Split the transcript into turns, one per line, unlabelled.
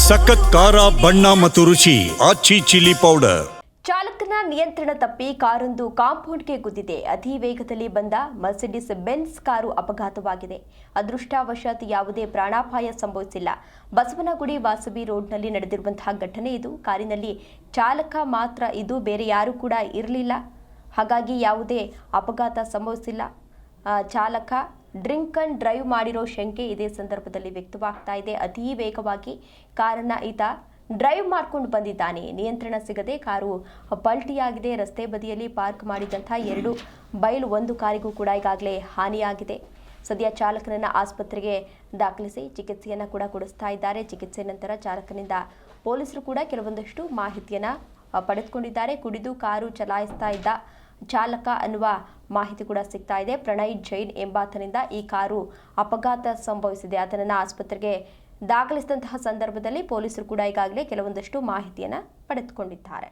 ಸಖತ್ ಖಾರ ಬಣ್ಣ ಮತ್ತು ರುಚಿ ಆಚಿ ಚಿಲ್ಲಿ ಪೌಡರ್.
ಚಾಲಕನ ನಿಯಂತ್ರಣ ತಪ್ಪಿ ಕಾರೊಂದು ಕಾಂಪೌಂಡ್ಗೆ ಗುದ್ದಿದೆ. ಅತಿ ವೇಗದಲ್ಲಿ ಬಂದ ಮರ್ಸಿಡಿಸ್ ಬೆನ್ಸ್ ಕಾರು ಅಪಘಾತವಾಗಿದೆ. ಅದೃಷ್ಟವಶಾತ್ ಯಾವುದೇ ಪ್ರಾಣಾಪಾಯ ಸಂಭವಿಸಿಲ್ಲ. ಬಸವನಗುಡಿ ವಾಸವಿ ರೋಡ್ನಲ್ಲಿ ನಡೆದಿರುವಂತಹ ಘಟನೆ ಇದು. ಕಾರಿನಲ್ಲಿ ಚಾಲಕ ಮಾತ್ರ ಇದು, ಬೇರೆ ಯಾರೂ ಕೂಡ ಇರಲಿಲ್ಲ. ಹಾಗಾಗಿ ಯಾವುದೇ ಅಪಘಾತ ಸಂಭವಿಸಿಲ್ಲ. ಚಾಲಕ ಡ್ರಿಂಕ್ ಅಂಡ್ ಡ್ರೈವ್ ಮಾಡಿರೋ ಶಂಕೆ ಇದೇ ಸಂದರ್ಭದಲ್ಲಿ ವ್ಯಕ್ತವಾಗ್ತಾ ಇದೆ. ಅತಿ ವೇಗವಾಗಿ ಕಾರನ್ನ ಈತ ಡ್ರೈವ್ ಮಾಡ್ಕೊಂಡು ಬಂದಿದ್ದಾನೆ. ನಿಯಂತ್ರಣ ಸಿಗದೆ ಕಾರು ಪಲ್ಟಿಯಾಗಿದೆ. ರಸ್ತೆ ಬದಿಯಲ್ಲಿ ಪಾರ್ಕ್ ಮಾಡಿದಂತಹ 2 ಬೈಲ್, 1 ಕಾರಿಗೂ ಕೂಡ ಈಗಾಗಲೇ ಹಾನಿಯಾಗಿದೆ. ಸದ್ಯ ಚಾಲಕನನ್ನ ಆಸ್ಪತ್ರೆಗೆ ದಾಖಲಿಸಿ ಚಿಕಿತ್ಸೆಯನ್ನು ಕೂಡ ಕೊಡಿಸ್ತಾ ಇದ್ದಾರೆ. ಚಿಕಿತ್ಸೆ ನಂತರ ಚಾಲಕನಿಂದ ಪೊಲೀಸರು ಕೂಡ ಕೆಲವೊಂದಷ್ಟು ಮಾಹಿತಿಯನ್ನು ಪಡೆದುಕೊಂಡಿದ್ದಾರೆ. ಕುಡಿದು ಕಾರು ಚಲಾಯಿಸ್ತಾ ಇದ್ದ ಚಾಲಕ ಅನ್ನುವ ಮಾಹಿತಿ ಕೂಡ ಸಿಗ್ತಾ ಇದೆ. ಪ್ರಣಯ್ ಜೈನ್ ಎಂಬಾತನಿಂದ ಈ ಕಾರು ಅಪಘಾತ ಸಂಭವಿಸಿದೆ. ಆತನನ್ನು ಆಸ್ಪತ್ರೆಗೆ ದಾಖಲಿಸಿದಂತಹ ಸಂದರ್ಭದಲ್ಲಿ ಪೊಲೀಸರು ಕೂಡ ಈಗಾಗಲೇ ಕೆಲವೊಂದಷ್ಟು ಮಾಹಿತಿಯನ್ನು ಪಡೆದುಕೊಂಡಿದ್ದಾರೆ.